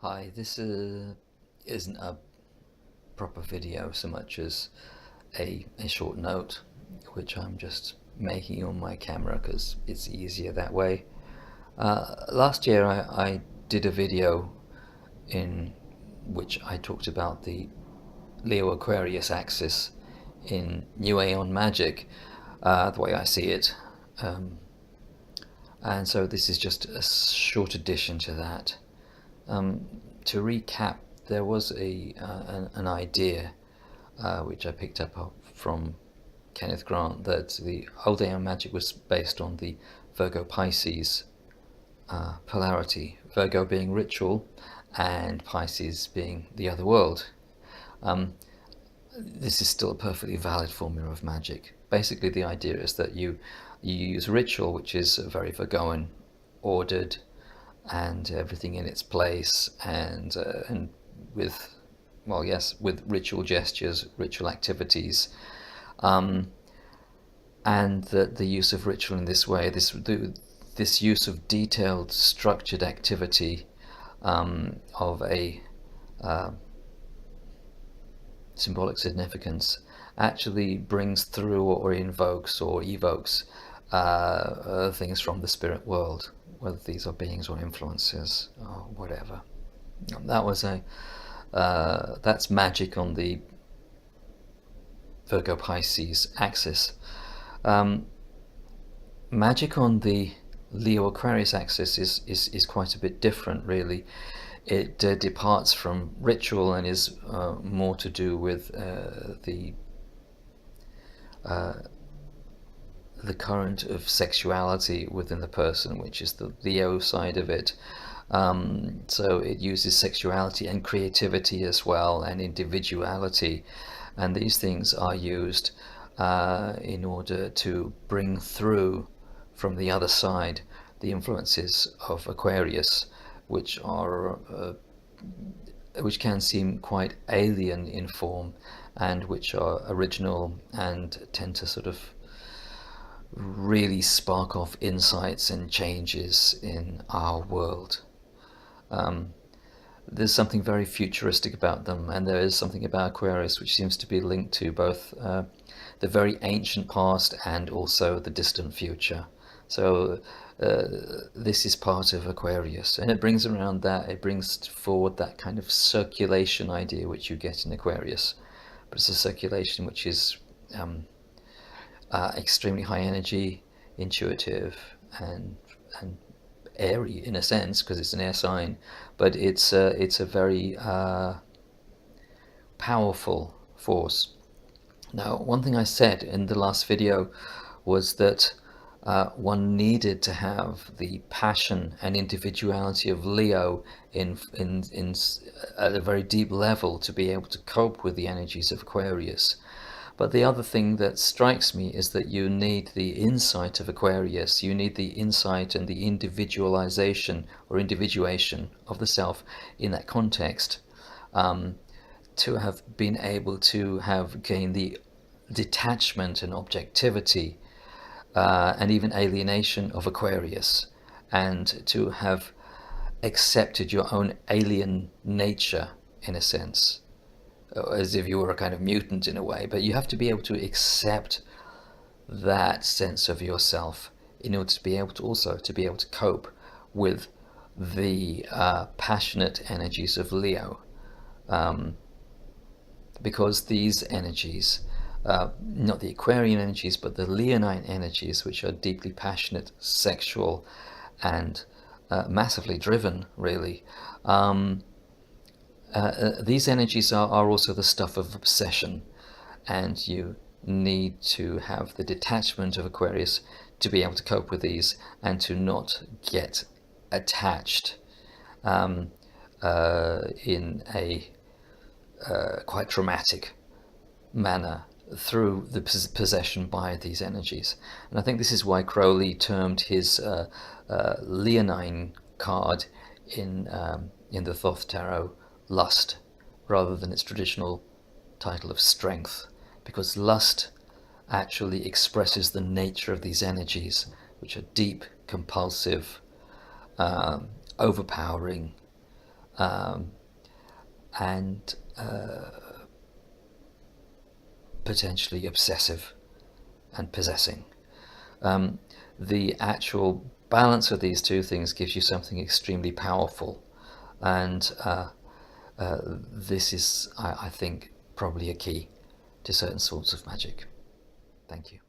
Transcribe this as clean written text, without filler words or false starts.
Hi, this isn't a proper video so much as a short note, which I'm just making on my camera because it's easier that way. Last year I did a video in which I talked about the Leo-Aquarius axis in New Aeon Magick, the way I see it. Um, and so this is just a short addition to that. To recap, there was an idea which I picked up from Kenneth Grant, that the old Aeon Magick was based on the Virgo Pisces polarity, Virgo being ritual and Pisces being the other world. This is still a perfectly valid formula of magic. Basically, the idea is that you use ritual, which is very Virgoan, ordered, and everything in its place, and with, well, yes, with ritual gestures, ritual activities, um, and the use of ritual in this way, this use of detailed, structured activity, of a uh, symbolic significance, actually brings through or invokes or evokes things from the spirit world, whether these are beings or influences or whatever. That was that's magic on the Virgo Pisces axis. Um, Magic on the Leo Aquarius axis is quite a bit different, really. It departs from ritual and is more to do with uh, the current of sexuality within the person, which is the Leo side of it. So it uses sexuality and creativity as well, and individuality, and these things are used in order to bring through from the other side the influences of Aquarius, which are which can seem quite alien in form, and which are original and tend to sort of really spark off insights and changes in our world. Um, there's something very futuristic about them, and there is something about Aquarius which seems to be linked to both the very ancient past and also the distant future. So this is part of Aquarius, and it brings around that, it brings forward that kind of circulation idea which you get in Aquarius, but it's a circulation which is extremely high energy, intuitive, and airy in a sense because it's an air sign, but it's a very powerful force. Now, one thing I said in the last video was that one needed to have the passion and individuality of Leo in at a very deep level to be able to cope with the energies of Aquarius. But the other thing that strikes me is that you need the insight of Aquarius, you need the insight and the individualization or individuation of the self in that context, to have been able to have gained the detachment and objectivity, and even alienation of Aquarius, and to have accepted your own alien nature in a sense, as if you were a kind of mutant in a way, but you have to be able to accept that sense of yourself in order to be able to also to be able to cope with the passionate energies of Leo, because these energies, not the Aquarian energies, but the Leonine energies, which are deeply passionate, sexual, and massively driven, really. These energies are also the stuff of obsession, and you need to have the detachment of Aquarius to be able to cope with these and to not get attached in a quite traumatic manner through the possession by these energies. And I think this is why Crowley termed his Leonine card in the Thoth Tarot lust, rather than its traditional title of strength, because lust actually expresses the nature of these energies, which are deep, compulsive, overpowering, um, and potentially obsessive and possessing. Um, the actual balance of these two things gives you something extremely powerful, and this is, I think, probably a key to certain sorts of magic. Thank you.